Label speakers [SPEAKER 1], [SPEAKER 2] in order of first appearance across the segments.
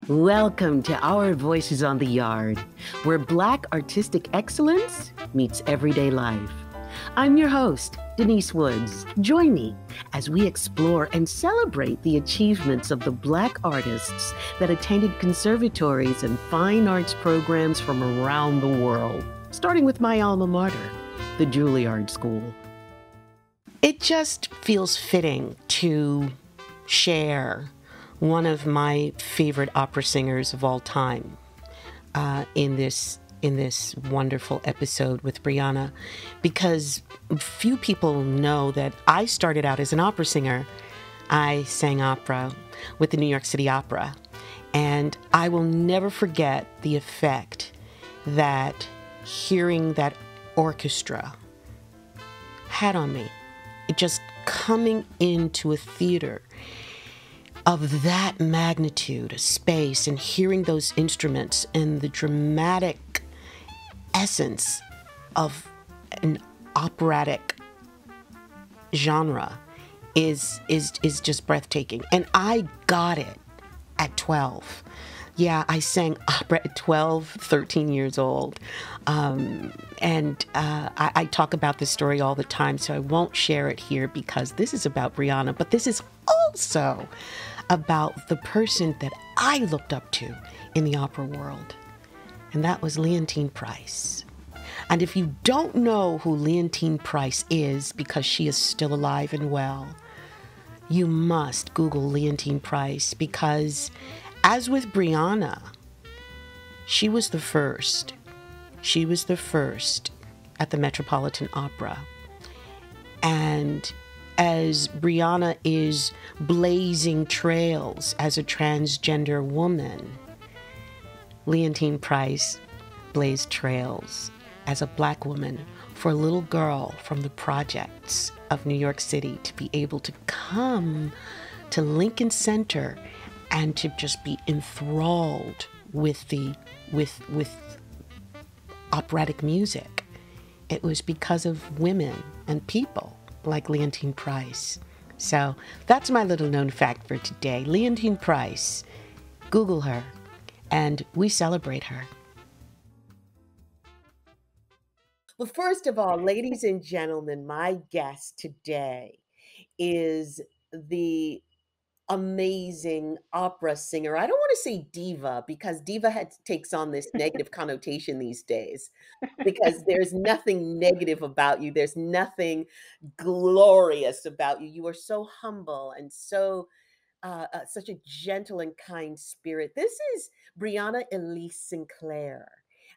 [SPEAKER 1] Welcome to Our Voices on the Yard, where Black artistic excellence meets everyday life. I'm your host, Denise Woods. Join me as we explore and celebrate the achievements of the Black artists that attended conservatories and fine arts programs from around the world, starting with my alma mater, the Juilliard School. It just feels fitting to share one of my favorite opera singers of all time in this wonderful episode with Breanna, because few people know that I started out as an opera singer. I sang opera with the New York City Opera, and I will never forget the effect that hearing that orchestra had on me. It just coming into a theater of that magnitude, a space, and hearing those instruments and the dramatic essence of an operatic genre is just breathtaking. And I got it at 12. Yeah, I sang opera at 12, 13 years old. I talk about this story all the time, so I won't share it here because this is about Breanna, but this is also about the person that I looked up to in the opera world, and that was Leontyne Price. And if you don't know who Leontyne Price is, because she is still alive and well, you must Google Leontyne Price, because as with Breanna, she was the first. She was the first at the Metropolitan Opera. And as Breanna is blazing trails as a transgender woman, Leontyne Price blazed trails as a Black woman for a little girl from the projects of New York City to be able to come to Lincoln Center and to just be enthralled with operatic music. It was because of women and people like Leontyne Price. So that's my little known fact for today. Leontyne Price. Google her, and we celebrate her. Well, first of all, ladies and gentlemen, my guest today is the amazing opera singer. I don't want to say diva, because diva takes on this negative connotation these days, because there's nothing negative about you. There's nothing glorious about you. You are so humble and so such a gentle and kind spirit. This is Breanna Elise Sinclairé,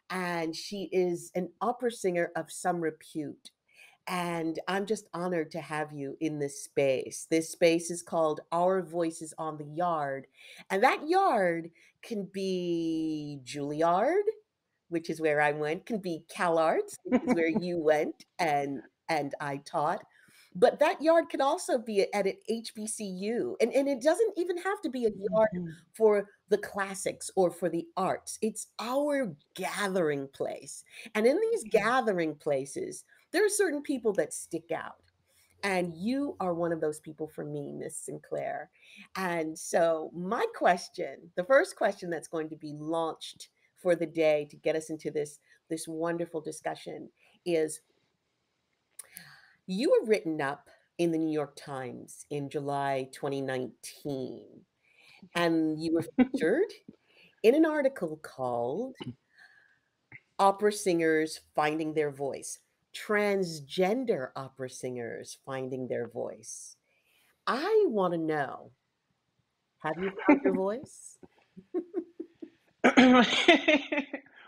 [SPEAKER 1] and she is an opera singer of some repute. And I'm just honored to have you in this space. This space is called Our Voices on the Yard. And that yard can be Juilliard, which is where I went, can be CalArts, which is where you went and I taught. But that yard can also be at an HBCU. And it doesn't even have to be a yard for the classics or for the arts. It's our gathering place. And in these gathering places, there are certain people that stick out. And you are one of those people for me, Miss Sinclairé. And so my question, the first question that's going to be launched for the day to get us into this wonderful discussion is, you were written up in the New York Times in July 2019, and you were featured in an article called Opera Singers Finding Their Voice, Transgender Opera Singers Finding Their Voice. I want to know, have you found your voice?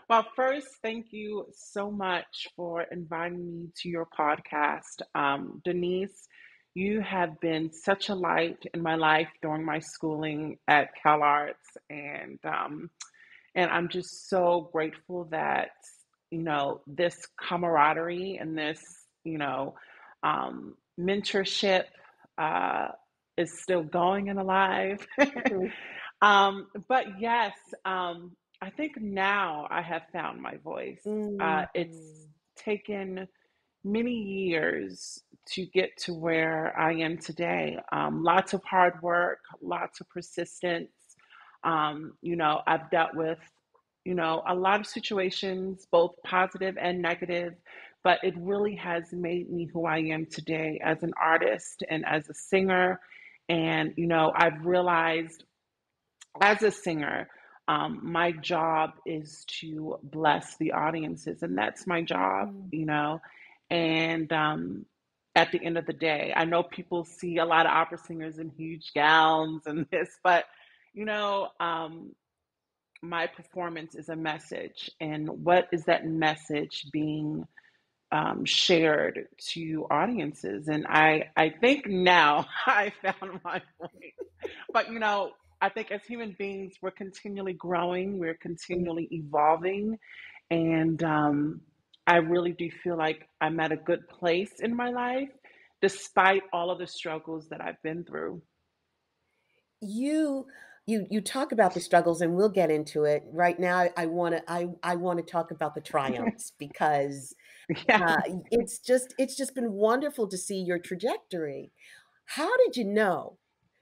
[SPEAKER 2] Well, first, thank you so much for inviting me to your podcast. Denise, you have been such a light in my life during my schooling at CalArts, and I'm just so grateful that, this camaraderie and this, mentorship is still going and alive. But yes, I think now I have found my voice. It's taken many years to get to where I am today. Lots of hard work, lots of persistence, I've dealt with, a lot of situations, both positive and negative, but it really has made me who I am today as an artist and as a singer. And, I've realized as a singer, my job is to bless the audiences, and that's my job,
[SPEAKER 1] Mm.
[SPEAKER 2] And at the end of the day, I know people see a lot of opera singers in huge gowns and this, but you know, um, my performance is a message, and what is that message being shared to audiences? And I think now I found my voice. But I think as human beings, we're continually growing, we're
[SPEAKER 1] Mm.
[SPEAKER 2] continually evolving, and I really do feel like I'm at a good place in my life, despite all of the struggles that I've been through.
[SPEAKER 1] You you talk about the struggles, and we'll get into it. Right now, I wanna talk about the triumphs because,
[SPEAKER 2] Yeah.
[SPEAKER 1] uh, it's just been wonderful to see your trajectory. How did you know?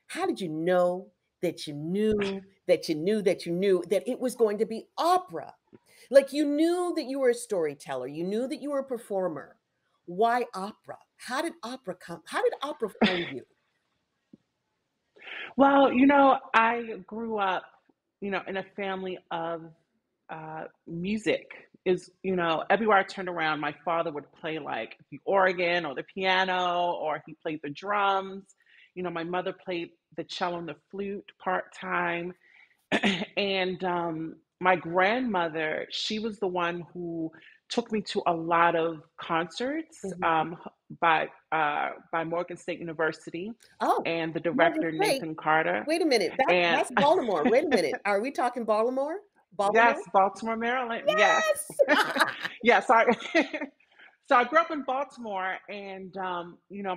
[SPEAKER 1] How did you know that you knew, that you knew, that you knew that it was going to be opera? Like, you knew that you were a storyteller, you knew that you were a performer. Why opera? How did opera find you?
[SPEAKER 2] Well, I grew up, in a family of music. Everywhere I turned around, my father would play like the organ or the piano, or he played the drums. My mother played the cello and the flute part time. And my grandmother, she was the one who took me to a lot of concerts
[SPEAKER 1] Mhm.
[SPEAKER 2] by Morgan State University
[SPEAKER 1] Oh,
[SPEAKER 2] and the
[SPEAKER 1] Morgan
[SPEAKER 2] director
[SPEAKER 1] State.
[SPEAKER 2] Nathan Carter.
[SPEAKER 1] Wait a minute,
[SPEAKER 2] And
[SPEAKER 1] that's Baltimore. Wait a minute. Are we talking Baltimore?
[SPEAKER 2] yes,
[SPEAKER 1] Baltimore?
[SPEAKER 2] Baltimore, Maryland. Yes.
[SPEAKER 1] Yes!
[SPEAKER 2] Yes. So I grew up in Baltimore, and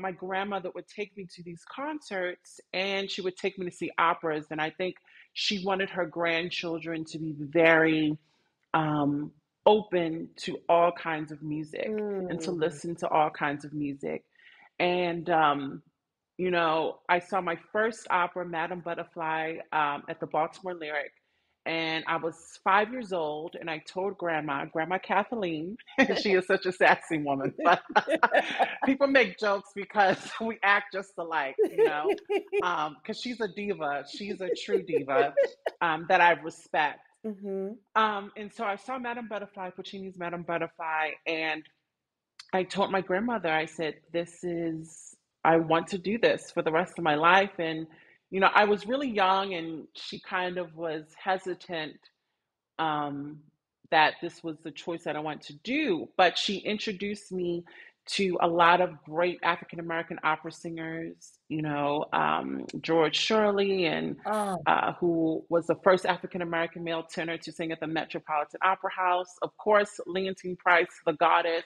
[SPEAKER 2] my grandmother would take me to these concerts, and she would take me to see operas. And I think she wanted her grandchildren to be very um, open to all kinds of music and to
[SPEAKER 1] Mm.
[SPEAKER 2] listen to all kinds of music. And I saw my first opera, Madame Butterfly, at the Baltimore Lyric, and I was 5 years old. And I told Grandma Kathleen, she is such a sassy woman, but people make jokes because we act just alike, because she's a diva. She's a true diva that I respect.
[SPEAKER 1] Mhm.
[SPEAKER 2] And so I saw Madame Butterfly, Puccini's Madame Butterfly, and I told my grandmother, I said, I want to do this for the rest of my life. And, I was really young, and she kind of was hesitant um, that this was the choice that I want to do. But she introduced me to a lot of great African American opera singers, George Shirley, and
[SPEAKER 1] Oh.
[SPEAKER 2] who was the first African American male tenor to sing at the Metropolitan Opera House. Of course, Leontine Price, the goddess,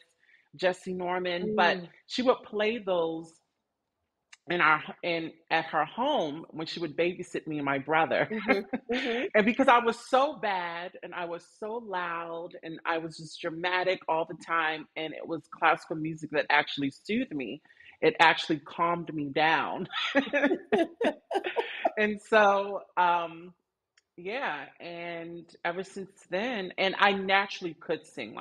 [SPEAKER 2] Jesse Norman. But
[SPEAKER 1] Mm.
[SPEAKER 2] she would play those in at her home when she would babysit me and my brother.
[SPEAKER 1] Mhm. Mhm.
[SPEAKER 2] And because I was so bad and I was so loud and I was just dramatic all the time, and it was classical music that actually soothed me, it actually calmed me down. And so, yeah, and ever since then, and I naturally could sing.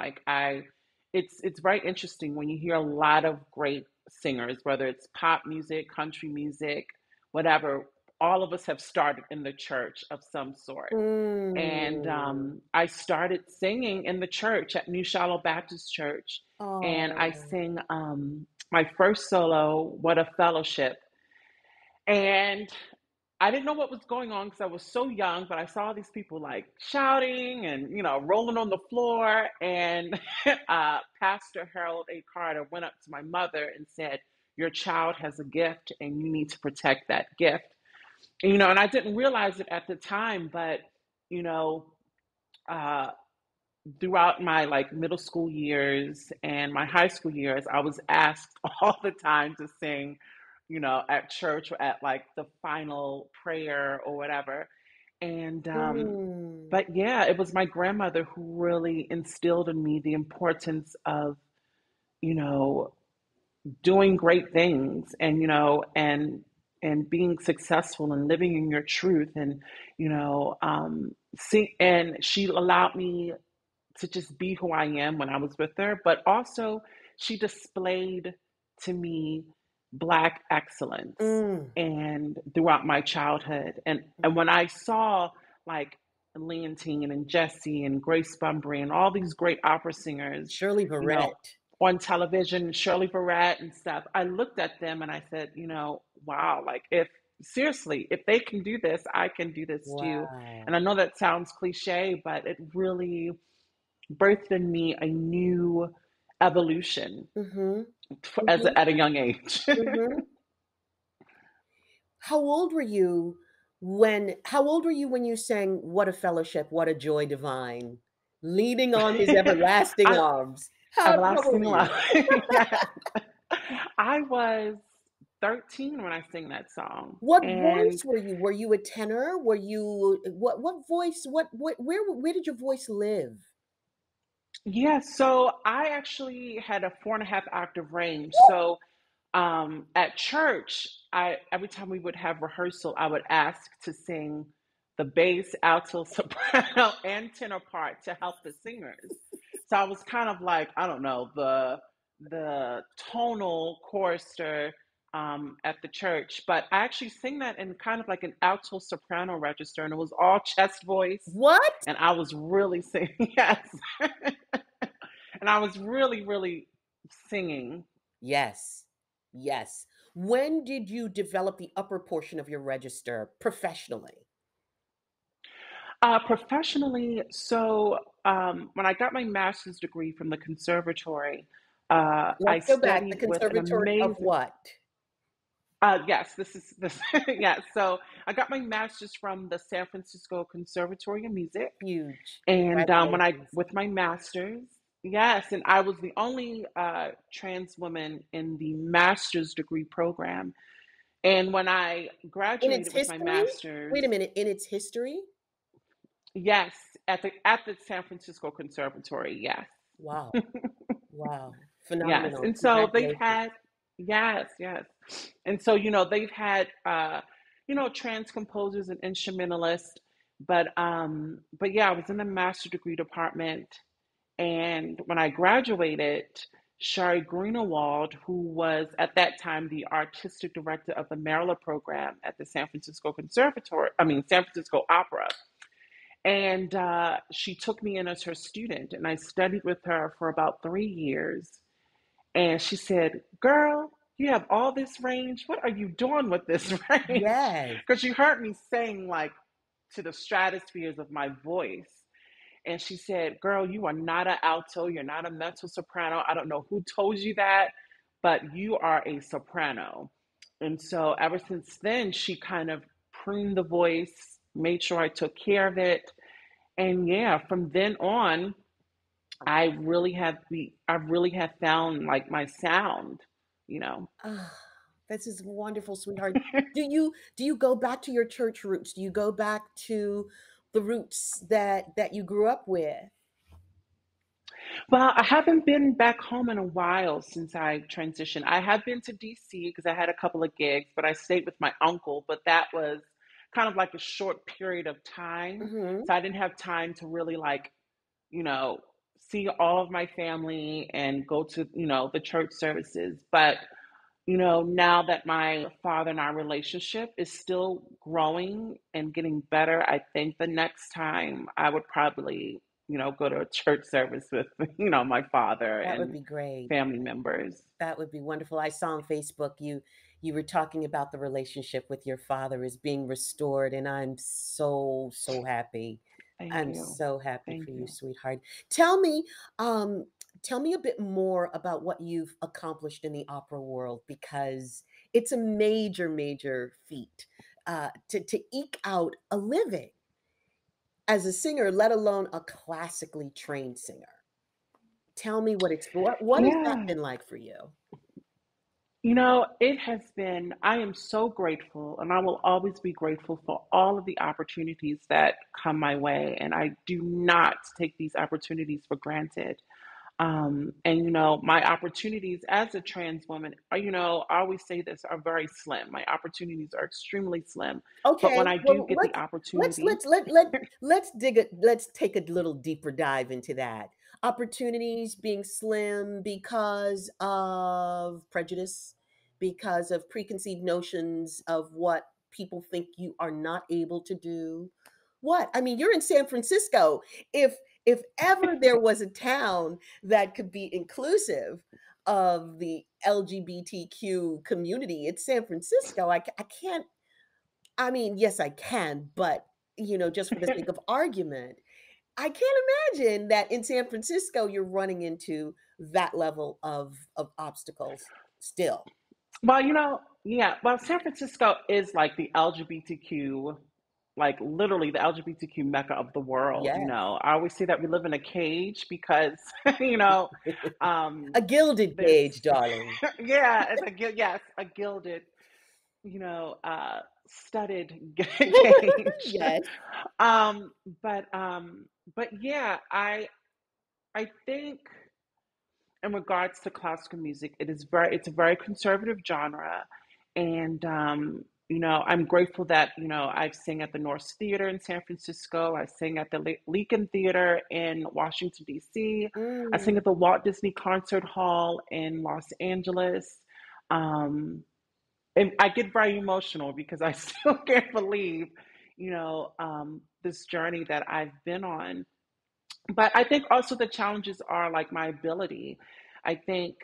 [SPEAKER 2] It's very interesting when you hear a lot of great singers, whether it's pop music, country music, whatever. All of us have started in the church of some sort. And
[SPEAKER 1] Mm.
[SPEAKER 2] I started singing in the church at New Shiloh Baptist Church, and I
[SPEAKER 1] Oh.
[SPEAKER 2] sang my first solo, "What a Fellowship," and I didn't know what was going on because I was so young, but I saw these people like shouting and rolling on the floor. And Pastor Harold A. Carter went up to my mother and said, "Your child has a gift, and you need to protect that gift." And I didn't realize it at the time, but you know, uh, throughout my like middle school years and my high school years, I was asked all the time to sing, at church or at like the final prayer or whatever. And
[SPEAKER 1] Mm.
[SPEAKER 2] but yeah, it was my grandmother who really instilled in me the importance of, you know, doing great things, and and being successful and living in your truth, and see, and she allowed me to just be who I am when I was with her, but also she displayed to me Black excellence
[SPEAKER 1] Mm.
[SPEAKER 2] and throughout my childhood. And when I saw like Leontine and Jessie and Grace Bumbry and all these great opera singers,
[SPEAKER 1] Shirley
[SPEAKER 2] you know,
[SPEAKER 1] Verrett.
[SPEAKER 2] on television, Shirley Verrett and stuff, I looked at them and I said, wow, like if seriously, if they can do this, I can do this too.
[SPEAKER 1] Wow.
[SPEAKER 2] And I know that sounds cliche, but it really birthed in me a new evolution
[SPEAKER 1] Mm-hmm.
[SPEAKER 2] as
[SPEAKER 1] Mm-hmm.
[SPEAKER 2] at a young age.
[SPEAKER 1] Mm-hmm. How old were you when you sang "What a Fellowship, What a Joy Divine," leaning on his everlasting
[SPEAKER 2] I
[SPEAKER 1] arms? How old
[SPEAKER 2] everlasting
[SPEAKER 1] were
[SPEAKER 2] love.
[SPEAKER 1] you?
[SPEAKER 2] Yes. I was 13 when I sang that song.
[SPEAKER 1] What
[SPEAKER 2] And
[SPEAKER 1] voice were you? Were you a tenor? Were you what voice? Where did your voice live?
[SPEAKER 2] yeah, so I actually had a 4.5 octave range. So at church, I every time we would have rehearsal, I would ask to sing the bass, alto, soprano, and tenor part to help the singers. So I was kind of like, I don't know, the tonal chorister at the church, but I actually sing that in kind of like an alto soprano register, and it was all chest voice,
[SPEAKER 1] What?
[SPEAKER 2] and I was really singing, yes, and I was really, really singing.
[SPEAKER 1] Yes. Yes. When did you develop the upper portion of your register professionally?
[SPEAKER 2] Professionally, so when I got my master's degree from the conservatory, I
[SPEAKER 1] Let's go back. The
[SPEAKER 2] studied with an
[SPEAKER 1] conservatory of
[SPEAKER 2] amazing.
[SPEAKER 1] what?
[SPEAKER 2] Yes, this is this. Yes, so I got my master's from the San Francisco Conservatory of Music,
[SPEAKER 1] Huge.
[SPEAKER 2] and when I
[SPEAKER 1] Congratulations.
[SPEAKER 2] with my master's, yes, and I was the only trans woman in the master's degree program. And when I
[SPEAKER 1] In its
[SPEAKER 2] graduated with my
[SPEAKER 1] history?
[SPEAKER 2] master's,
[SPEAKER 1] Wait a minute. In its history?
[SPEAKER 2] yes, at the San Francisco Conservatory, yes.
[SPEAKER 1] Wow. Wow.
[SPEAKER 2] Yes.
[SPEAKER 1] Phenomenal.
[SPEAKER 2] And so they've
[SPEAKER 1] Congratulations.
[SPEAKER 2] had, yes, yes. And so, they've had, trans composers and instrumentalists, but yeah, I was in the master degree department. And when I graduated, Shari Greenewald, who was at that time the artistic director of the Maryland program at the San Francisco Conservatory, I mean, San Francisco Opera, and she took me in as her student, and I studied with her for about 3 years. And she said, "Girl, you have all this range. What are you doing with this range?"
[SPEAKER 1] Yes.
[SPEAKER 2] Because she heard me sing like to the stratospheres of my voice. And she said, "Girl, you are not an alto. You're not a mezzo soprano. I don't know who told you that, but you are a soprano." And so ever since then, she kind of pruned the voice, made sure I took care of it. And yeah, from then on, I really have found like my sound, you know.
[SPEAKER 1] Ah, this is wonderful, sweetheart. Do you go back to your church roots? Do you go back to the roots that you grew up with?
[SPEAKER 2] Well, I haven't been back home in a while since I transitioned. I have been to DC because I had a couple of gigs, but I stayed with my uncle, but that was kind of like a short period of time.
[SPEAKER 1] Hmm.
[SPEAKER 2] So I didn't have time to really like, you know, see all of my family and go to, the church services. But now that my father and our relationship is still growing and getting better, I think the next time I would probably, go to a church service with, my father
[SPEAKER 1] That would
[SPEAKER 2] and
[SPEAKER 1] be great.
[SPEAKER 2] family members.
[SPEAKER 1] That would be wonderful. I saw on Facebook you were talking about the relationship with your father is being restored, and I'm so so happy.
[SPEAKER 2] Thank
[SPEAKER 1] I'm
[SPEAKER 2] you.
[SPEAKER 1] so happy
[SPEAKER 2] Thank
[SPEAKER 1] for you,
[SPEAKER 2] you.
[SPEAKER 1] sweetheart. Tell me, um, tell me a bit more about what you've accomplished in the opera world because it's a major, major feat to eke out a living as a singer, let alone a classically trained singer. Tell me what has that
[SPEAKER 2] Yeah.
[SPEAKER 1] been like for you?
[SPEAKER 2] It has been, I am so grateful, and I will always be grateful for all of the opportunities that come my way. And I do not take these opportunities for granted. And my opportunities as a trans woman are, I always say this, are very slim. My opportunities are extremely slim. But when
[SPEAKER 1] Okay,
[SPEAKER 2] I do
[SPEAKER 1] well,
[SPEAKER 2] get the
[SPEAKER 1] let's
[SPEAKER 2] opportunity,
[SPEAKER 1] let's let let let's dig it. Let's take a little deeper dive into that. Opportunities being slim because of prejudice, because of preconceived notions of what people think you are not able to do. What? I mean, you're in San Francisco. If ever there was a town that could be inclusive of the LGBTQ community, it's San Francisco. I can't I mean, yes, I can, but, just for the sake of argument, I can't imagine that in San Francisco, you're running into that level of obstacles still.
[SPEAKER 2] well, yeah, well, San Francisco is like the LGBTQ, like literally the LGBTQ mecca of the world.
[SPEAKER 1] Yes.
[SPEAKER 2] I always say that we live in a cage because, you know,
[SPEAKER 1] A
[SPEAKER 2] um,
[SPEAKER 1] gilded
[SPEAKER 2] there's,
[SPEAKER 1] cage, darling.
[SPEAKER 2] yeah, yes, a gilded, studded cage.
[SPEAKER 1] Yes.
[SPEAKER 2] um, but, um, but yeah, I think in regards to classical music, it's a very conservative genre, and I'm grateful that I've sang at the Norse Theater in San Francisco. I sang at the Lincoln Theater in Washington D.C. I sang
[SPEAKER 1] Mm,
[SPEAKER 2] at the Walt Disney Concert Hall in Los Angeles. Um, and I get very emotional because I still can't believe this journey that I've been on, but I think also the challenges are like my ability. I think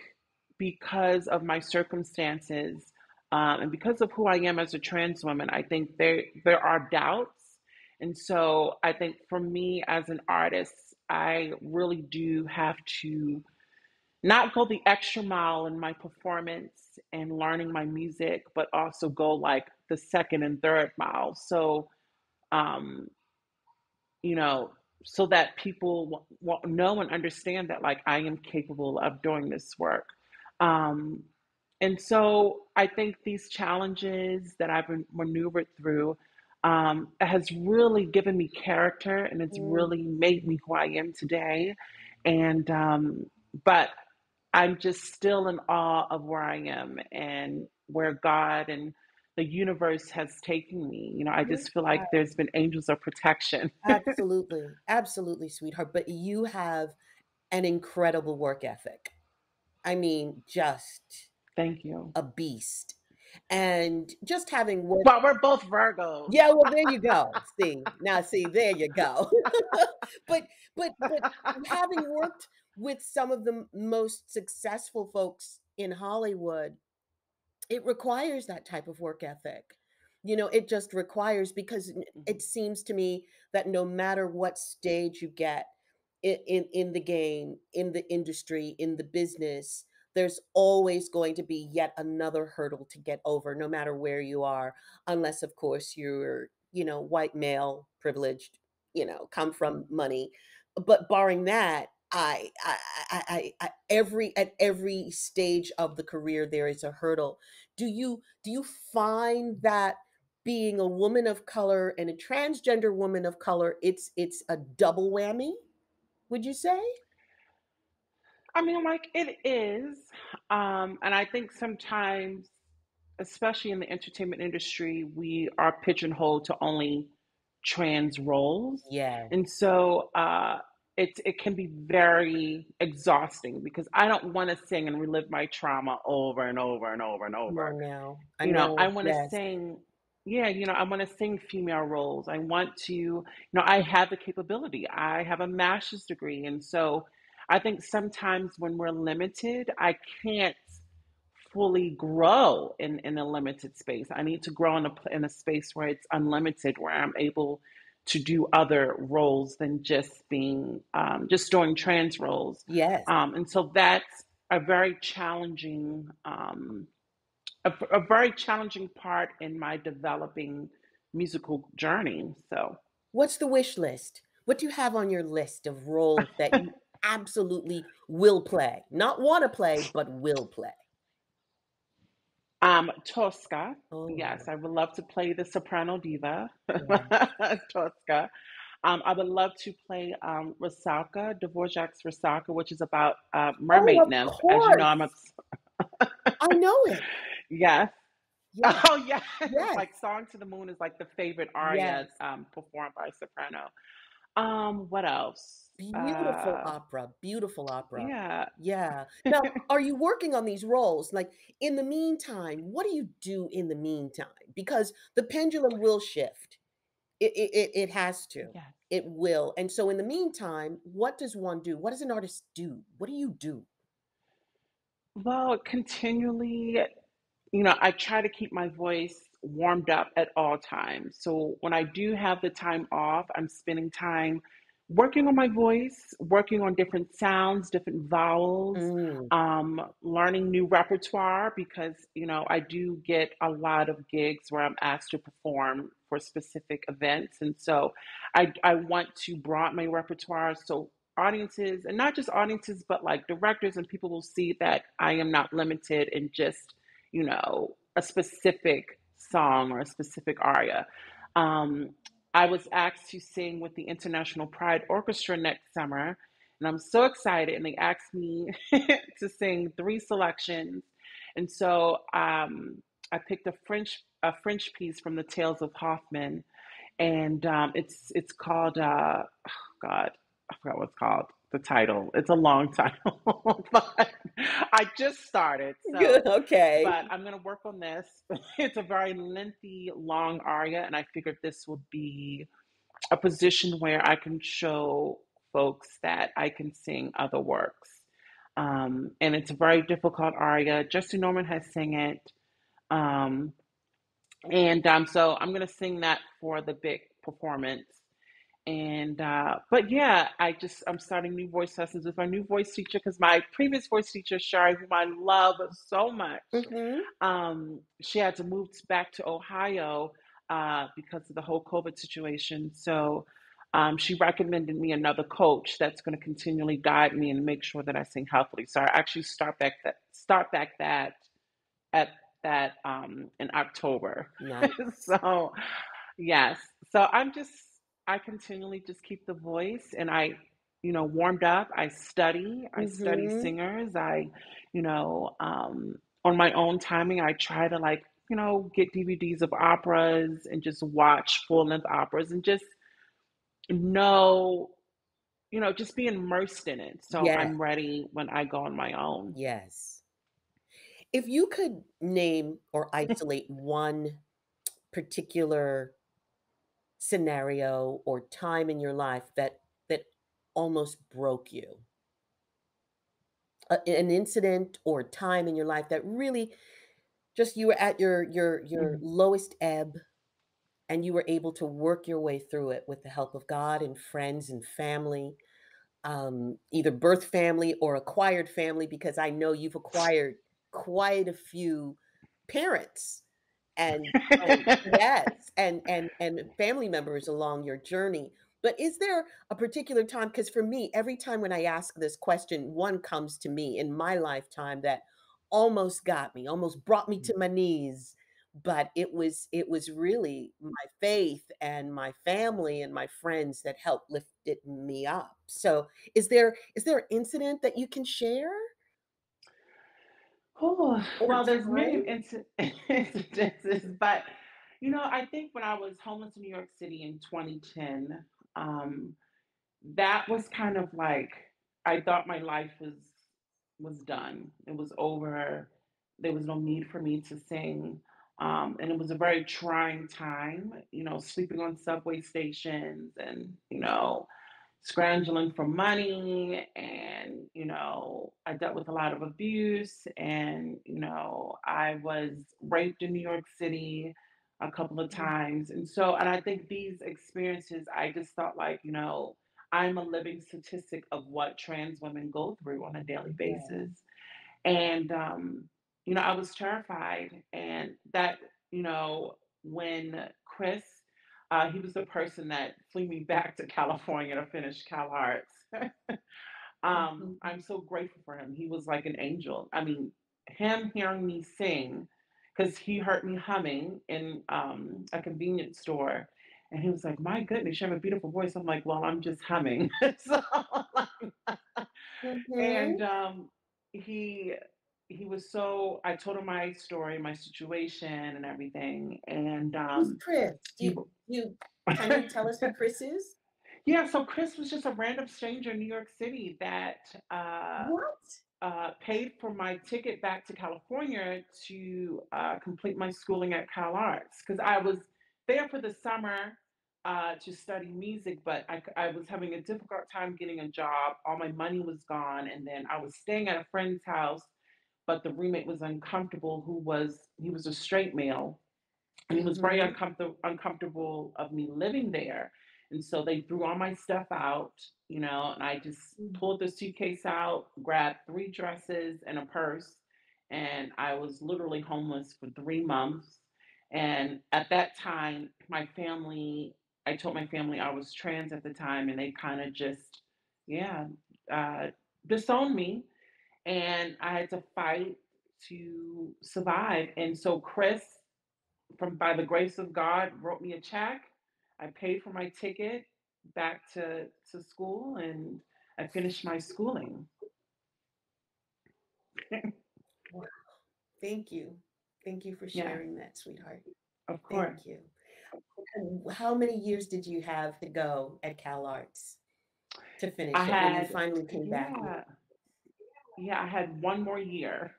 [SPEAKER 2] because of my circumstances, and because of who I am as a trans woman, I think there are doubts. And so I think for me as an artist, I really do have to not go the extra mile in my performance and learning my music, but also go like the second and third mile. So um, you know, so that people know and understand that like I am capable of doing this work. Um, and so I think these challenges that I've been maneuvered through has really given me character and it's
[SPEAKER 1] mm.
[SPEAKER 2] really made me who I am today. And but I'm just still in awe of where I am and where God and the universe has taken me. I
[SPEAKER 1] You
[SPEAKER 2] just feel like there's been angels of protection.
[SPEAKER 1] absolutely, absolutely, sweetheart. But you have an incredible work ethic. I mean, just
[SPEAKER 2] Thank you.
[SPEAKER 1] a beast. And just having worked.
[SPEAKER 2] Well, we're both Virgos.
[SPEAKER 1] Yeah, well, there you go. See, now see, there you go. But but having worked with some of the most successful folks in Hollywood, it requires that type of work ethic. It just requires because it
[SPEAKER 2] Mhm.
[SPEAKER 1] seems to me that no matter what stage you get in the game, in the industry, in the business, there's always going to be yet another hurdle to get over, no matter where you are, unless, of course, you're, white male, privileged, come from money. But barring that, at every stage of the career there is a hurdle. Do you find that being a woman of color and a transgender woman of color, it's a double whammy, would you say?
[SPEAKER 2] I mean, like it is. And I think sometimes, especially in the entertainment industry, we are pigeonholed to only trans roles.
[SPEAKER 1] Yeah.
[SPEAKER 2] And so it can be very exhausting because I don't want to sing and relive my trauma over and over and over and
[SPEAKER 1] Come
[SPEAKER 2] over.
[SPEAKER 1] on now. I
[SPEAKER 2] I
[SPEAKER 1] know,
[SPEAKER 2] want to
[SPEAKER 1] yes.
[SPEAKER 2] sing, yeah, I want to sing female roles. I want to, I have the capability. I have a master's degree. And so I think sometimes when we're limited, I can't fully grow in a limited space. I need to grow in a space where it's unlimited, where I'm able to do other roles than just doing trans roles.
[SPEAKER 1] Yes.
[SPEAKER 2] And so that's a very challenging, a very challenging part in my developing musical journey. So,
[SPEAKER 1] What's the wish list? What do you have on your list of roles that you absolutely will play? Not wanna play, but will play?
[SPEAKER 2] Tosca,
[SPEAKER 1] Oh,
[SPEAKER 2] yes, I would love to play the soprano diva,
[SPEAKER 1] yeah.
[SPEAKER 2] Tosca. I would love to play Russalka, Dvorak's Russalka, which is about
[SPEAKER 1] Oh,
[SPEAKER 2] mermaid
[SPEAKER 1] of
[SPEAKER 2] nymph. As you know, I'm
[SPEAKER 1] course. I know it.
[SPEAKER 2] yes.
[SPEAKER 1] Yes,
[SPEAKER 2] Oh yes,
[SPEAKER 1] yes,
[SPEAKER 2] like "Song to the Moon" is like the favorite aria
[SPEAKER 1] yes.
[SPEAKER 2] performed by soprano. What else?
[SPEAKER 1] Beautiful opera, beautiful opera.
[SPEAKER 2] Yeah.
[SPEAKER 1] Yeah. Now, are you working on these roles? Like, in the meantime, what do you do in the meantime? Because the pendulum will shift. It has to.
[SPEAKER 2] Yes.
[SPEAKER 1] It will. And so in the meantime, what does one do? What does an artist do? What do you do?
[SPEAKER 2] Well, continually, I try to keep my voice warmed up at all times. So when I do have the time off, I'm spending time working on my voice, working on different sounds, different vowels,
[SPEAKER 1] Mm,
[SPEAKER 2] learning new repertoire because, I do get a lot of gigs where I'm asked to perform for specific events. And so I want to broaden my repertoire so audiences, and not just audiences, but like directors and people will see that I am not limited in just a specific song or a specific aria. Um, I was asked to sing with the International Pride Orchestra next summer, and I'm so excited. And they asked me to sing three selections, and so I picked a French piece from the Tales of Hoffmann, and it's called oh God, I forgot what it's called. The title. It's a long title, but I just started.
[SPEAKER 1] good.
[SPEAKER 2] So,
[SPEAKER 1] Okay.
[SPEAKER 2] but I'm gonna work on this. It's a very lengthy, long aria, and I figured this would be a position where I can show folks that I can sing other works. And it's a very difficult aria. Jesse Norman has sang it. Um, and so I'm going to sing that for the big performance. And but yeah, I'm starting new voice lessons with my new voice teacher because my previous voice teacher, Sharrin, whom I love so much,
[SPEAKER 1] Hmm.
[SPEAKER 2] she had to move back to Ohio because of the whole COVID situation. So she recommended me another coach that's going to continually guide me and make sure that I sing healthily. So I actually start back that at that in October.
[SPEAKER 1] Nice.
[SPEAKER 2] So yes. So I continually just keep the voice and warmed up. I study
[SPEAKER 1] Hmm.
[SPEAKER 2] singers. On my own timing, I try to get DVDs of operas and just watch full length operas and just know, just be immersed in it. So
[SPEAKER 1] Yes.
[SPEAKER 2] I'm ready when I go on my own.
[SPEAKER 1] Yes. If you could name or isolate one particular scenario or time in your life that almost broke you, an incident or time in your life that really just you were at your
[SPEAKER 2] Mhm.
[SPEAKER 1] lowest ebb and you were able to work your way through it with the help of God and friends and family, either birth family or acquired family, because I know you've acquired quite a few parents and yes, and family members along your journey. But is there a particular time? Because for me, every time when I ask this question, one comes to me in my lifetime that almost got me, almost brought me to my knees. But it was really my faith and my family and my friends that helped lifted me up. So is there an incident that you can share
[SPEAKER 2] Oh,
[SPEAKER 1] or
[SPEAKER 2] well, there's many
[SPEAKER 1] time?
[SPEAKER 2] incidences, but I think when I was homeless in New York City in 2010, um, that was kind of like I thought my life was done. It was over. There was no need for me to sing. And it was a very trying time, sleeping on subway stations and, scrounging for money. And, I dealt with a lot of abuse. And, I was raped in New York City a couple of times. And I think these experiences, I just felt like, I'm a living statistic of what trans women go through on a daily
[SPEAKER 1] Yeah.
[SPEAKER 2] basis. And, I was terrified. And that, when Chris, he was the person that flew me back to California to finish CalArts.
[SPEAKER 1] Mhm.
[SPEAKER 2] I'm so grateful for him. He was like an angel. I mean, him hearing me sing, because he heard me humming in a convenience store. And he was like, my goodness, you have a beautiful voice. I'm like, well, I'm just humming. So, and
[SPEAKER 1] Mhm.
[SPEAKER 2] he he was so, I told him my story, my situation and everything. And
[SPEAKER 1] Who's Chris?
[SPEAKER 2] he
[SPEAKER 1] Can you tell us who Chris is?
[SPEAKER 2] yeah, so Chris was just a random stranger in New York City that
[SPEAKER 1] What?
[SPEAKER 2] paid for my ticket back to California to complete my schooling at CalArts because I was there for the summer to study music, but I was having a difficult time getting a job. All my money was gone, and then I was staying at a friend's house, but the roommate was uncomfortable. He was a straight male, and he was very
[SPEAKER 1] Mhm.
[SPEAKER 2] uncomfortable of me living there. And so they threw all my stuff out, and I just
[SPEAKER 1] Mhm.
[SPEAKER 2] pulled the suitcase out, grabbed 3 dresses and a purse, and I was literally homeless for 3 months. And at that time, I told my family I was trans at the time, and they kind of just, yeah, uh, disowned me, and I had to fight to survive. And so Chris, from by the grace of God, wrote me a check. I paid for my ticket back to school, and I finished my schooling.
[SPEAKER 1] Wow. Thank you. Thank you for
[SPEAKER 2] Yeah,
[SPEAKER 1] sharing that, sweetheart.
[SPEAKER 2] of course.
[SPEAKER 1] Thank you. And how many years did you have to go at CalArts to
[SPEAKER 2] I
[SPEAKER 1] finish it when you
[SPEAKER 2] had,
[SPEAKER 1] finally came back?
[SPEAKER 2] yeah, yeah, I had one more year,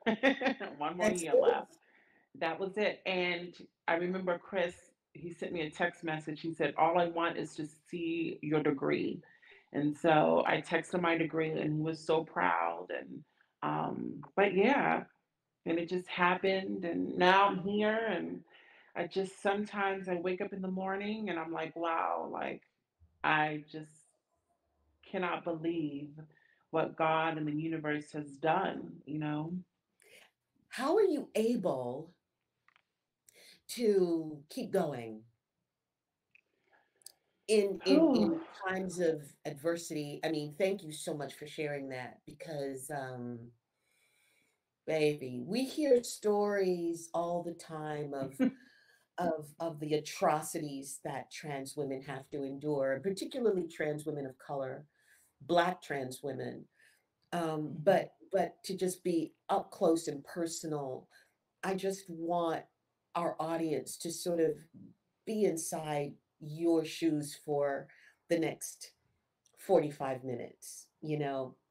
[SPEAKER 2] one more
[SPEAKER 1] That's
[SPEAKER 2] year
[SPEAKER 1] it?
[SPEAKER 2] left. That was it. And I remember Chris, he sent me a text message. He said, all I want is to see your degree. And so I texted my degree, and he was so proud. And, but yeah, and it just happened. And now I'm here. And I just, sometimes I wake up in the morning and I'm like, wow, like I just cannot believe what God and the universe has done.
[SPEAKER 1] How are you able to keep going in
[SPEAKER 2] Oh,
[SPEAKER 1] times of adversity? I mean, thank you so much for sharing that because baby, we hear stories all the time of the atrocities that trans women have to endure, particularly trans women of color, Black trans women. But to just be up close and personal, I just want our audience to sort of be inside your shoes for the next 45 minutes,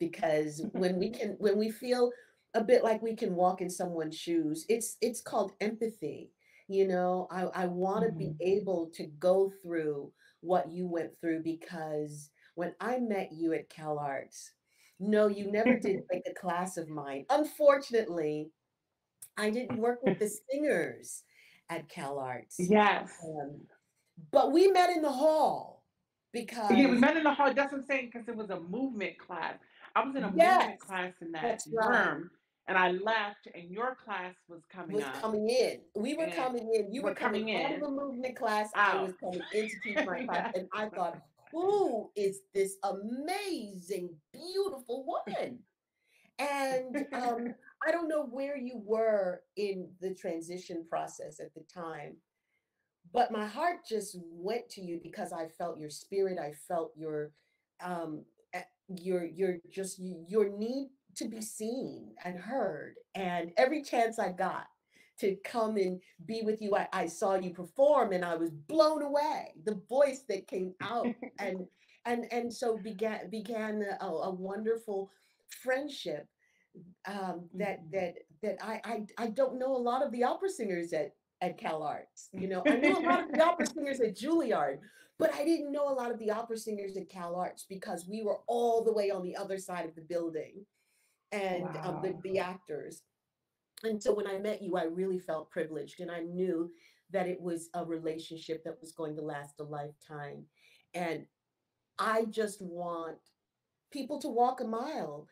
[SPEAKER 1] because when we feel a bit like we can walk in someone's shoes, it's called empathy. I want to be
[SPEAKER 2] mhm.
[SPEAKER 1] able to go through what you went through because when I met you at CalArts, no, you never did take a class of mine. Unfortunately, I didn't work with the singers at CalArts.
[SPEAKER 2] Yes.
[SPEAKER 1] Um, but we met in the hall
[SPEAKER 2] Yeah, we
[SPEAKER 1] because
[SPEAKER 2] met in the hall. That's what I'm saying, because it was a movement class. I was in a movement
[SPEAKER 1] yes,
[SPEAKER 2] class in that
[SPEAKER 1] that's right.
[SPEAKER 2] room, and I left, and your class was coming
[SPEAKER 1] Was
[SPEAKER 2] up,
[SPEAKER 1] coming in. We were
[SPEAKER 2] and
[SPEAKER 1] coming in. You were
[SPEAKER 2] we're
[SPEAKER 1] coming
[SPEAKER 2] coming
[SPEAKER 1] out of
[SPEAKER 2] in,
[SPEAKER 1] the movement class. I was
[SPEAKER 2] out.
[SPEAKER 1] coming in to teach my class.
[SPEAKER 2] Yes.
[SPEAKER 1] And I thought, who is this amazing, beautiful woman? And I don't know where you were in the transition process at the time, but my heart just went to you because I felt your spirit. I felt um, your need to be seen and heard. And every chance I got to come and be with you, I saw you perform, and I was blown away. The voice that came out, and so began a wonderful friendship
[SPEAKER 2] Mhm.
[SPEAKER 1] that I don't know a lot of the opera singers at CalArts. I knew a lot of the opera singers at Juilliard, but I didn't know a lot of the opera singers at CalArts because we were all the way on the other side of the building, and
[SPEAKER 2] Wow.
[SPEAKER 1] the actors. And so when I met you, I really felt privileged, and I knew that it was a relationship that was going to last a lifetime. And I just want people to walk a mile,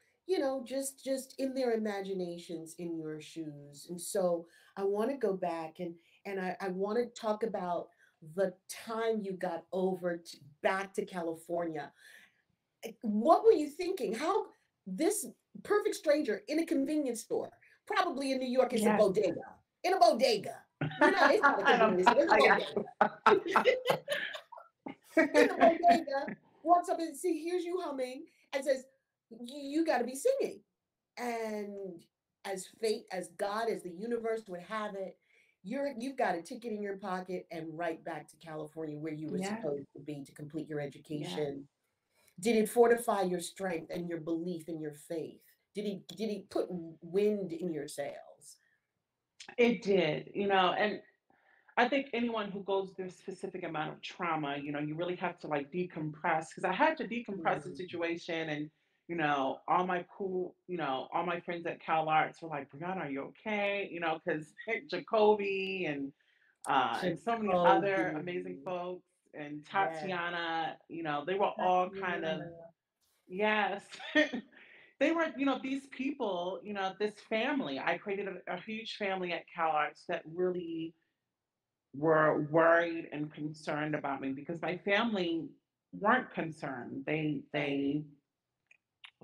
[SPEAKER 1] just in their imaginations, in your shoes. And so I want to go back, and I want to talk about the time you got back to California. What were you thinking? How this perfect stranger in a convenience store, probably in New York, it's a
[SPEAKER 2] Yes.
[SPEAKER 1] bodega. In a bodega. It's not a
[SPEAKER 2] I don't.
[SPEAKER 1] convenience store, it's a
[SPEAKER 2] Yes.
[SPEAKER 1] bodega. Then the bodega walks up and see, here's you humming, and says, you got to be singing. And as fate, as God, as the universe would have it, you've got a ticket in your pocket and right back to California where you were
[SPEAKER 2] Yes,
[SPEAKER 1] supposed to be to complete your
[SPEAKER 2] yes,
[SPEAKER 1] education. Did it fortify your strength and your belief in your faith? Did he put wind in your sails?
[SPEAKER 2] it did, and I think anyone who goes through a specific amount of trauma, you really have to like decompress because I had to decompress the
[SPEAKER 1] Mm,
[SPEAKER 2] situation and all my cool, all my friends at CalArts were like, Brianna, are you okay? Because Jacoby and so many other
[SPEAKER 1] Jacoby.
[SPEAKER 2] amazing folks and
[SPEAKER 1] Yes.
[SPEAKER 2] Tatiana, they were all kind of,
[SPEAKER 1] Tatiana.
[SPEAKER 2] yes. They were, these people, this family. I created a huge family at CalArts that really were worried and concerned about me because my family weren't concerned.
[SPEAKER 1] Right.
[SPEAKER 2] They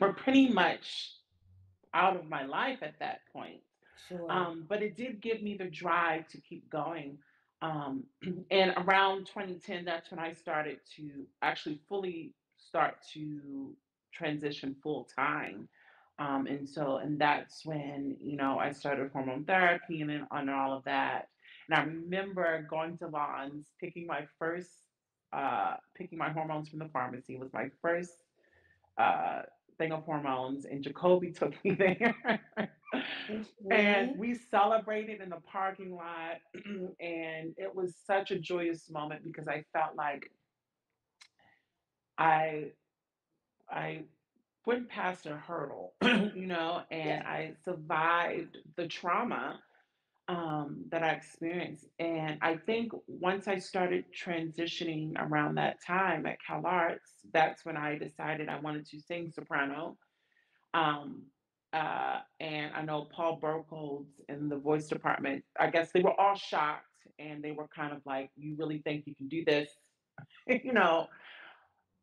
[SPEAKER 2] were pretty much out of my life at that point.
[SPEAKER 1] Sure.
[SPEAKER 2] But it did give me the drive to keep going. Um, and around 2010, that's when I started to actually fully start to transition full time. And that's when, I started hormone therapy and then on all of that. And I remember going to Vaughn's, picking my hormones from the pharmacy was my first uh, thing of hormones, and Jacoby took me there. And
[SPEAKER 1] Mhm.
[SPEAKER 2] we celebrated in the parking lot, and it was such a joyous moment because I felt like I I went past a hurdle, and
[SPEAKER 1] Yes.
[SPEAKER 2] I survived the trauma that I experienced. And I think once I started transitioning around that time at CalArts, that's when I decided I wanted to sing soprano. Um, and I know Paul Burkholz in the voice department, I guess they were all shocked and they were kind of like, you really think you can do this, you know,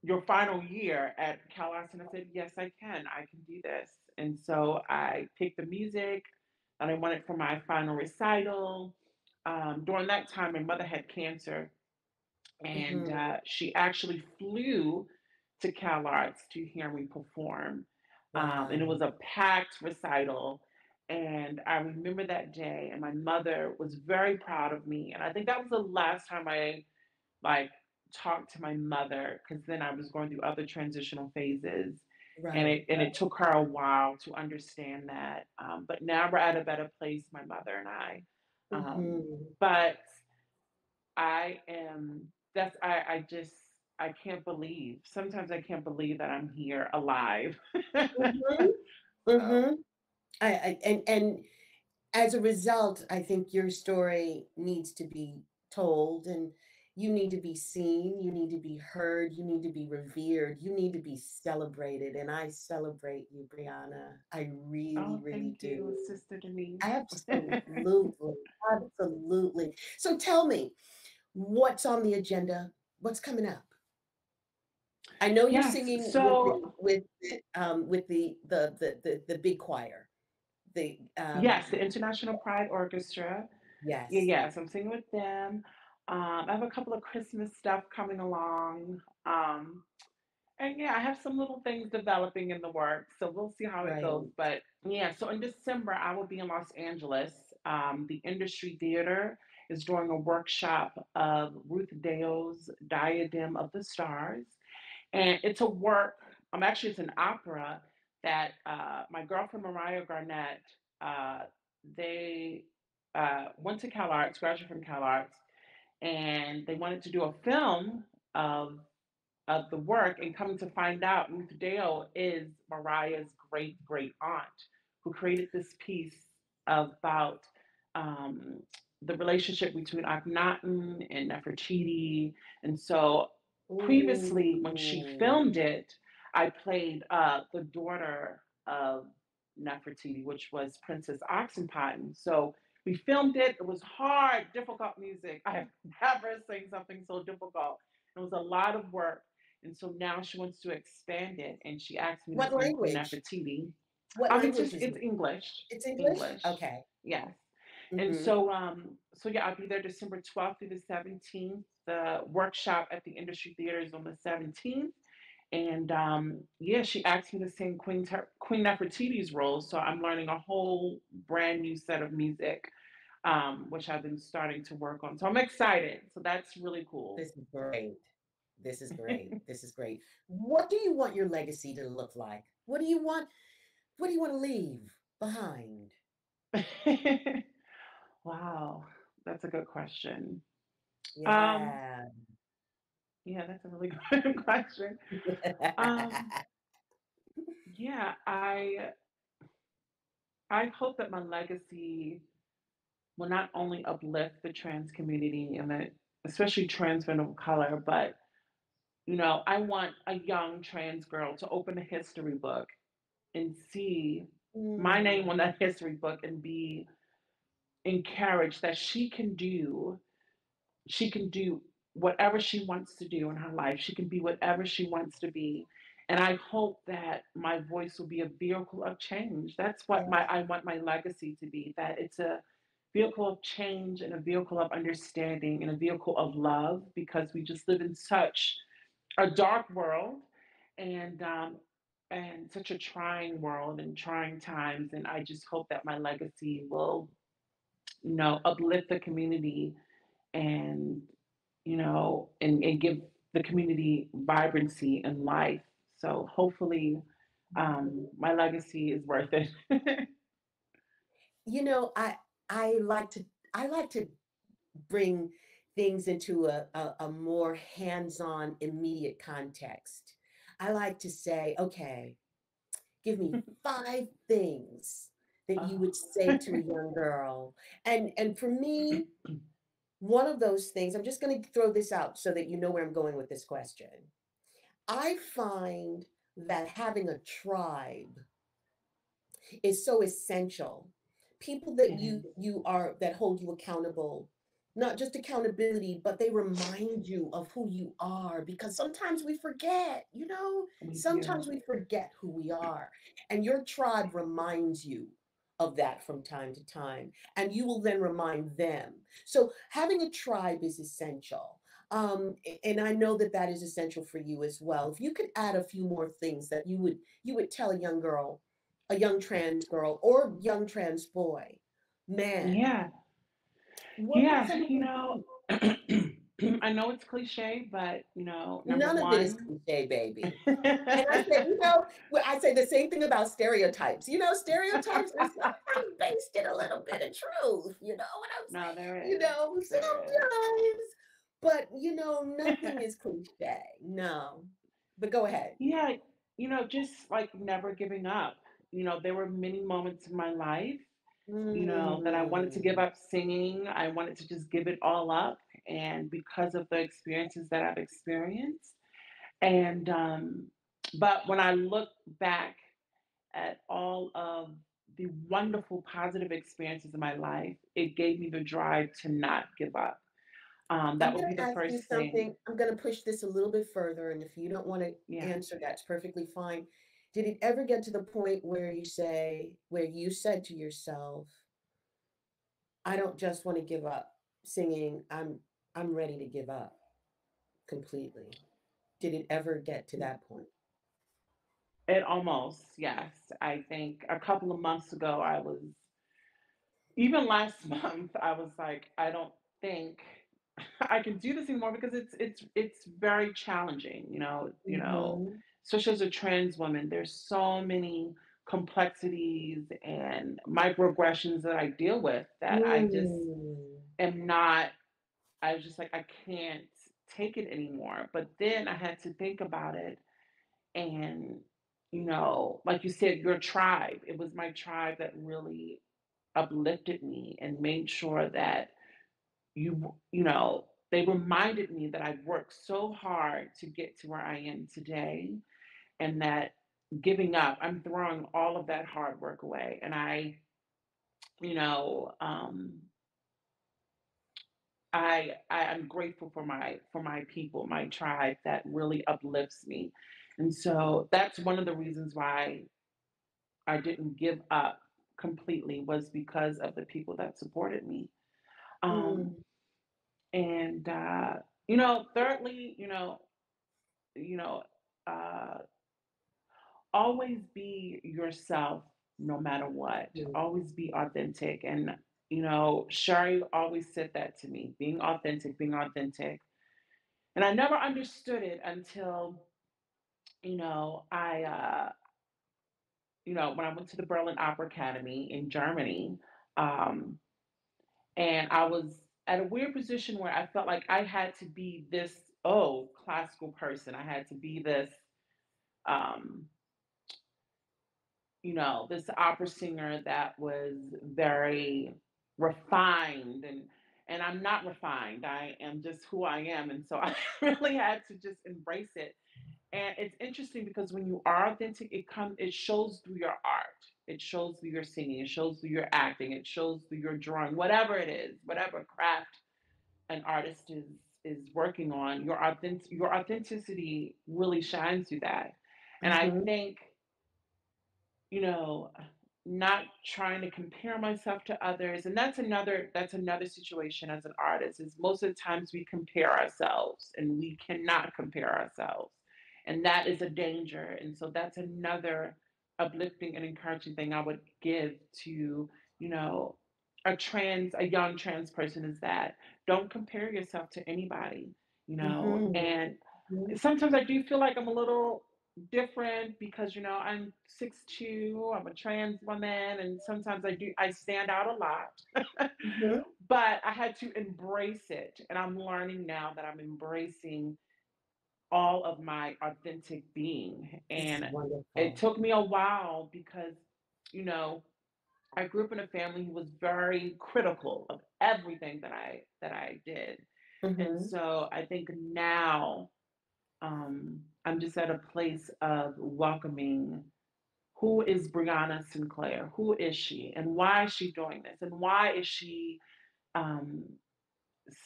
[SPEAKER 2] your final year at CalArts? And I said, yes, I can do this. And so I picked the music that I wanted for my final recital. During that time, my mother had cancer and
[SPEAKER 1] Mhm.
[SPEAKER 2] she actually flew to CalArts to hear me perform. And it
[SPEAKER 1] Wow.
[SPEAKER 2] was a packed recital. And I remember that day, and my mother was very proud of me. And I think that was the last time I like talked to my mother because then I was going through other transitional phases. And
[SPEAKER 1] Right.
[SPEAKER 2] it took her a while to understand that. But now we're at a better place, my mother and I.
[SPEAKER 1] Mhm.
[SPEAKER 2] But I am that's I just I can't believe. Sometimes I can't believe that I'm here alive.
[SPEAKER 1] Mhm.
[SPEAKER 2] So,
[SPEAKER 1] Mhm. And as a result, I think your story needs to be told and you need to be seen, you need to be heard, you need to be revered, you need to be celebrated. And I celebrate you, Brianna. I really,
[SPEAKER 2] oh,
[SPEAKER 1] really
[SPEAKER 2] thank
[SPEAKER 1] do.
[SPEAKER 2] you, Sister Denise.
[SPEAKER 1] Absolutely. Absolutely. So tell me, what's on the agenda? What's coming up? I know you're
[SPEAKER 2] Yes,
[SPEAKER 1] singing
[SPEAKER 2] so
[SPEAKER 1] with the big choir. The
[SPEAKER 2] yes, the International Pride Orchestra. Yeah,
[SPEAKER 1] yes,
[SPEAKER 2] yes, I'm singing with them. I have a couple of Christmas stuff coming along. And yeah, I have some little things developing in the works, so we'll see how it
[SPEAKER 1] right.
[SPEAKER 2] goes. But yeah, so in December, I will be in Los Angeles. The Industry Theater is doing a workshop of Ruth Deo's Diadem of the Stars. And it's a work, actually, it's an opera that my girlfriend Mariah Garnett, uh, they went to CalArts, graduated from CalArts, and they wanted to do a film of the work, and coming to find out, Ruth Dale is Mariah's great great aunt who created this piece about um, the relationship between Akhenaten and Nefertiti. And so previously, when she
[SPEAKER 1] Ooh.
[SPEAKER 2] filmed it, I played the daughter of Nefertiti, which was Princess Oxenpotten. So we filmed it. It was hard, difficult music. I have never seen something so difficult. It was a lot of work. And so now she wants to expand it, and she asked me to
[SPEAKER 1] What
[SPEAKER 2] sing Queen
[SPEAKER 1] language?
[SPEAKER 2] Nefertiti.
[SPEAKER 1] What
[SPEAKER 2] It's
[SPEAKER 1] language
[SPEAKER 2] just
[SPEAKER 1] is
[SPEAKER 2] it's
[SPEAKER 1] it?
[SPEAKER 2] English,
[SPEAKER 1] It's English?
[SPEAKER 2] English,
[SPEAKER 1] Okay.
[SPEAKER 2] yes. And
[SPEAKER 1] Mm-hmm.
[SPEAKER 2] so yeah, I'll be there December 12th through the 17th. The workshop at the Industry Theater is on the 17th. And yeah, she asked me to sing Queen Nefertiti's role. So I'm learning a whole brand new set of music, which I've been starting to work on. So I'm excited. So that's really cool.
[SPEAKER 1] This is great. This is great. This is great. What do you want your legacy to look like? What do you want? What do you want to leave behind?
[SPEAKER 2] Wow, that's a good question. Um,
[SPEAKER 1] Yeah.
[SPEAKER 2] yeah, that's a really good question. Um, yeah, I hope that my legacy will not only uplift the trans community and the especially trans women of color, but I want a young trans girl to open a history book and see my name on
[SPEAKER 1] Mm,
[SPEAKER 2] that history book and be encouraged that she can do whatever she wants to do in her life. She can be whatever she wants to be. And I hope that my voice will be a vehicle of change. That's what
[SPEAKER 1] yeah.
[SPEAKER 2] I want my legacy to be, that it's a vehicle of change and a vehicle of understanding and a vehicle of love, because we just live in such a dark world, and such a trying world and trying times. And I just hope that my legacy will, uplift the community, and and give the community vibrancy and life. So hopefully, my legacy is worth it.
[SPEAKER 1] You know, I like to I like to bring things into a more hands-on, immediate context. I like to say, okay, give me 5 things that you
[SPEAKER 2] Oh.
[SPEAKER 1] would say to a young girl. And for me, one of those things, I'm just going to throw this out so that you know where I'm going with this question. I find that having a tribe is so essential. People that
[SPEAKER 2] Mhm.
[SPEAKER 1] you are that hold you accountable, not just accountability, but they remind you of who you are, because sometimes we forget,
[SPEAKER 2] We
[SPEAKER 1] sometimes
[SPEAKER 2] do.
[SPEAKER 1] we forget who we are. And your tribe reminds you of that from time to time, and you will then remind them. So having a tribe is essential. And I know that that is essential for you as well. If you could add a few more things that you would tell a young girl, a young trans girl or young trans boy, man,
[SPEAKER 2] Yeah.
[SPEAKER 1] what would
[SPEAKER 2] Yeah.
[SPEAKER 1] some of them be?
[SPEAKER 2] I know it's cliche, but number
[SPEAKER 1] None of it is
[SPEAKER 2] one.
[SPEAKER 1] cliche, baby. And I said, I say the same thing about stereotypes. Stereotypes are sometimes based in a little bit of truth. You know what I'm
[SPEAKER 2] No, there
[SPEAKER 1] saying?
[SPEAKER 2] is. There
[SPEAKER 1] Sometimes. But nothing
[SPEAKER 2] is.
[SPEAKER 1] is cliche. No. But go ahead.
[SPEAKER 2] Yeah, just like never giving up. There were many moments in my life, that I wanted to give
[SPEAKER 1] Mm,
[SPEAKER 2] up singing. I wanted to just give it all up. And because of the experiences that I've experienced. And, but when I look back at all of the wonderful positive experiences in my life, it gave me the drive to not give up. That
[SPEAKER 1] I'm
[SPEAKER 2] would
[SPEAKER 1] going
[SPEAKER 2] be
[SPEAKER 1] to
[SPEAKER 2] the
[SPEAKER 1] ask you
[SPEAKER 2] first thing.
[SPEAKER 1] something. I'm going to push this a little bit further. And if you don't want to
[SPEAKER 2] Yeah.
[SPEAKER 1] answer, that's perfectly fine. Did it ever get to the point where you said to yourself, I don't just want to give up singing. I'm ready to give up completely. Did it ever get to that point?
[SPEAKER 2] It almost, yes. I think a couple of months ago, even last month, I was like, I don't think I can do this anymore, because it's very challenging,
[SPEAKER 1] Hmm.
[SPEAKER 2] especially as a trans woman. There's so many complexities and microaggressions that I deal with that I just
[SPEAKER 1] Mm.
[SPEAKER 2] am not. I was just like, I can't take it anymore. But then I had to think about it, and like you said, your tribe, it was my tribe that really uplifted me and made sure that they reminded me that I've worked so hard to get to where I am today, and that giving up, I'm throwing all of that hard work away. And you know I'm grateful for my people, my tribe, that really uplifts me. And so that's one of the reasons why I didn't give up completely was because of the people that supported me. Um,
[SPEAKER 1] Mm,
[SPEAKER 2] and thirdly, you know, uh, always be yourself no matter what.
[SPEAKER 1] mm,
[SPEAKER 2] Always be authentic. And Sherry always said that to me, being authentic, being authentic. And I never understood it until I when I went to the Berlin Opera Academy in Germany. um, and I was at a weird position where I felt like I had to be this classical person. I had to be this um, this opera singer that was very refined, and I'm not refined. I am just who I am, and so I really had to just embrace it. And it's interesting because when you are authentic, it shows through your art. It shows through your singing, it shows through your acting, it shows through your drawing, whatever it is, whatever craft an artist is working on, your authenticity really shines through that. And I
[SPEAKER 1] mhm,
[SPEAKER 2] think, you know, not trying to compare myself to others. And that's another situation as an artist, is most of the times we compare ourselves, and we cannot compare ourselves. And that is a danger. And so that's another uplifting and encouraging thing I would give to, you know, a young trans person, is that don't compare yourself to anybody,
[SPEAKER 1] mhm,
[SPEAKER 2] and
[SPEAKER 1] mhm,
[SPEAKER 2] sometimes I do feel like I'm a little different because I'm 6'2", I'm a trans woman, and sometimes I stand out a lot.
[SPEAKER 1] mhm.
[SPEAKER 2] But I had to embrace it, and I'm learning now that I'm embracing all of my authentic being.
[SPEAKER 1] It's
[SPEAKER 2] And it
[SPEAKER 1] wonderful.
[SPEAKER 2] took me a while because you know I grew up in a family who was very critical of everything that I did. And
[SPEAKER 1] Mhm,
[SPEAKER 2] so I think now, I'm just at a place of welcoming, who is Breanna Sinclairé? Who is she? And why is she doing this? And why is she um,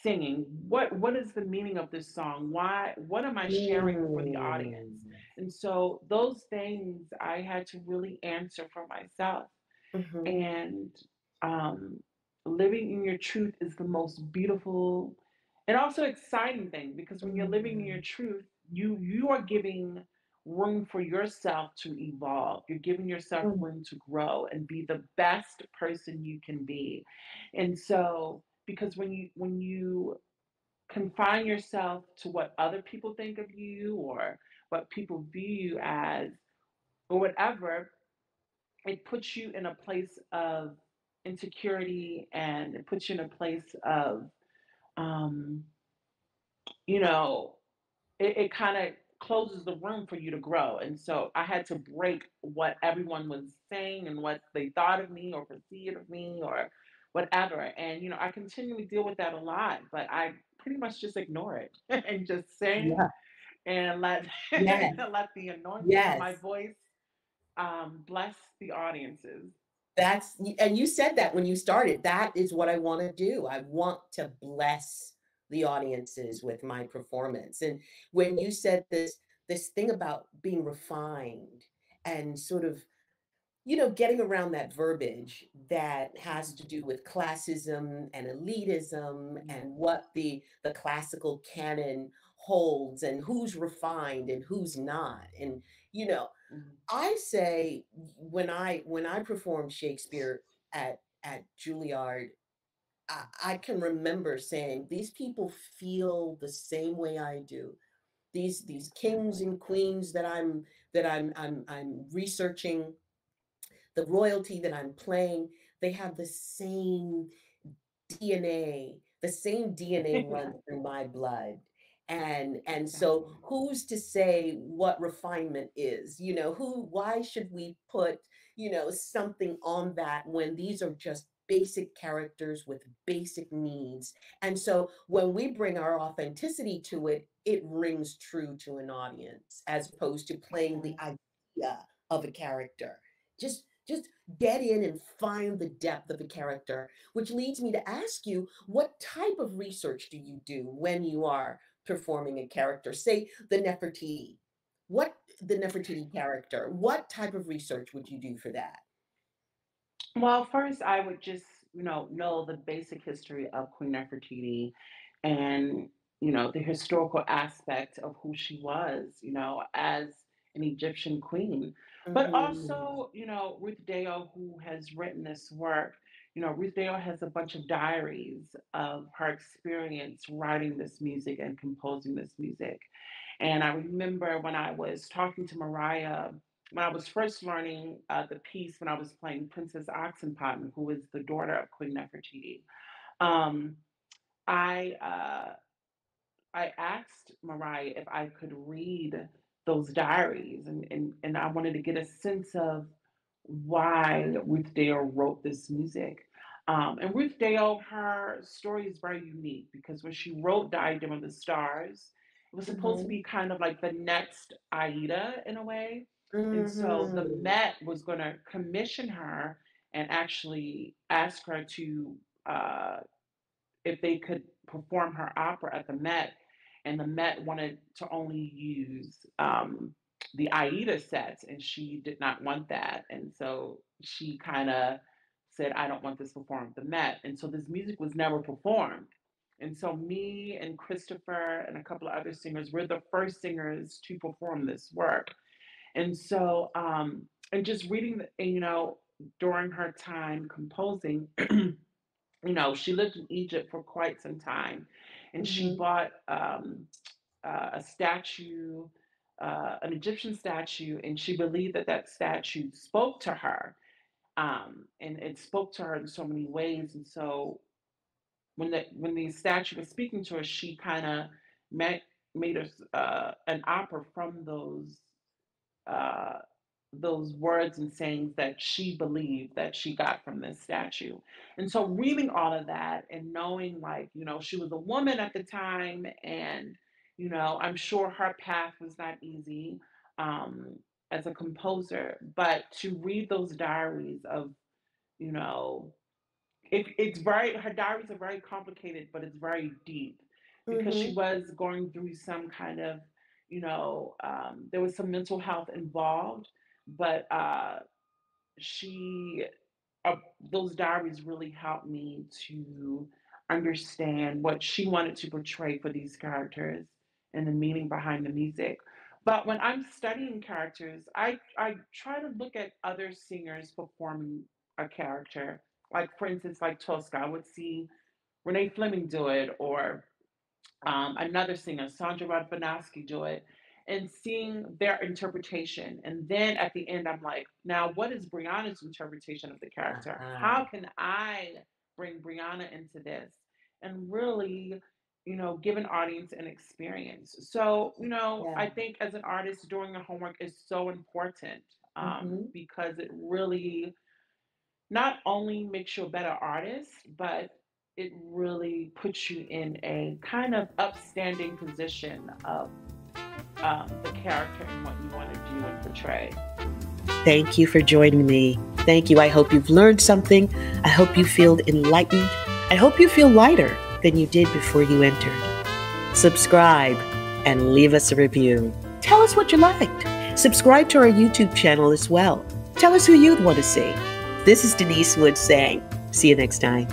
[SPEAKER 2] singing? What is the meaning of this song? What am I sharing for the audience?
[SPEAKER 1] mm,
[SPEAKER 2] And so those things I had to really answer for myself.
[SPEAKER 1] mhm,
[SPEAKER 2] And um, living in your truth is the most beautiful and also exciting thing, because when you're living in your
[SPEAKER 1] mm,
[SPEAKER 2] truth, you are giving room for yourself to evolve. You're giving yourself
[SPEAKER 1] mm,
[SPEAKER 2] room to grow and be the best person you can be. And so, because when you confine yourself to what other people think of you, or what people view you as, or whatever, it puts you in a place of insecurity, and it puts you in a place of um, you know it kind of closes the room for you to grow. And so I had to break what everyone was saying and what they thought of me or perceived of me or whatever. And I continually deal with that a lot, but I pretty much just ignore it and just sing
[SPEAKER 1] yeah,
[SPEAKER 2] and let
[SPEAKER 1] yes,
[SPEAKER 2] let the anointing on my
[SPEAKER 1] yes.
[SPEAKER 2] voice bless the audiences.
[SPEAKER 1] And you said that when you started. That is what I want to do. I want to bless the audiences with my performance. And when you said this thing about being refined and sort of getting around that verbiage that has to do with classism and elitism and what the classical canon holds and who's refined and who's not. And you know,
[SPEAKER 2] Mhm.
[SPEAKER 1] I say when I perform Shakespeare at Juilliard, I can remember saying these people feel the same way I do. These kings and queens that I'm researching, the royalty that I'm playing, they have the same DNA
[SPEAKER 2] Yeah,
[SPEAKER 1] runs through my blood. And so
[SPEAKER 2] exactly.
[SPEAKER 1] who's to say what refinement is? Why should we put, something on that when these are just basic characters with basic needs? And so when we bring our authenticity to it, it rings true to an audience as opposed to playing the
[SPEAKER 2] Yes.
[SPEAKER 1] idea of a character. Just get in and find the depth of a character, which leads me to ask you, what type of research do you do when you are performing a character? Say the Nefertiti character. What type of research would you do for that?
[SPEAKER 2] Well, first, I would just, know the basic history of Queen Nefertiti and, the historical aspect of who she was, as an Egyptian queen. But
[SPEAKER 1] Mhm.
[SPEAKER 2] also, Ruth Dale, who has written this work, Ruth Dale has a bunch of diaries of her experience writing this music and composing this music. And I remember when I was talking to Mariah, when I was first learning the piece, when I was playing Princess Oxenpotten, who is the daughter of Queen Nefertiti, um, I I asked Mariah if I could read those diaries, and I wanted to get a sense of why Ruth Dale wrote this music. And Ruth Dale, her story is very unique because when she wrote Diadem of the Stars, it was supposed to
[SPEAKER 1] Mhm.
[SPEAKER 2] be kind of like the next Aida in a way. And so the
[SPEAKER 1] Mhm.
[SPEAKER 2] Met was going to commission her and actually ask her to uh, if they could perform her opera at the Met, and the Met wanted to only use the Aida sets, and she did not want that, and so she kind of said, "I don't want this performed at the Met," and so this music was never performed. And so me and Christopher and a couple of other singers were the first singers to perform this work. And so, and just reading, during her time composing, she lived in Egypt for quite some time, and she
[SPEAKER 1] Mhm.
[SPEAKER 2] bought a statue, an Egyptian statue, and she believed that that statue spoke to her, and it spoke to her in so many ways. And so, when the statue was speaking to her, she kind of made made us an opera from uh, those words and sayings that she believed that she got from this statue. And so reading all of that and knowing like, she was a woman at the time and, I'm sure her path was not easy as a composer, but to read those diaries of, you know, it's very, her diaries are very complicated, but it's very deep because she
[SPEAKER 1] Mhm.
[SPEAKER 2] was going through some kind of, there was some mental health involved, but she uh, those diaries really helped me to understand what she wanted to portray for these characters and the meaning behind the music. But when I'm studying characters, I try to look at other singers performing a character. Like for instance, like Tosca, I would see Renee Fleming do it, or another singer, Sandra Radvanowski, do it, and seeing their interpretation. And then at the end, I'm like, now what is Brianna's interpretation of the character?
[SPEAKER 1] Uh-huh.
[SPEAKER 2] How can I bring Brianna into this and really, give an audience an experience? So,
[SPEAKER 1] Yeah.
[SPEAKER 2] I think as an artist, doing the homework is so important
[SPEAKER 1] Mhm.
[SPEAKER 2] because it really not only makes you a better artist, but it really puts you in a kind of upstanding position of the character and what you want to do and portray.
[SPEAKER 1] Thank you for joining me. Thank you. I hope you've learned something. I hope you feel enlightened. I hope you feel lighter than you did before you entered. Subscribe and leave us a review. Tell us what you liked. Subscribe to our YouTube channel as well. Tell us who you'd want to see. This is Denise Wood saying, see you next time.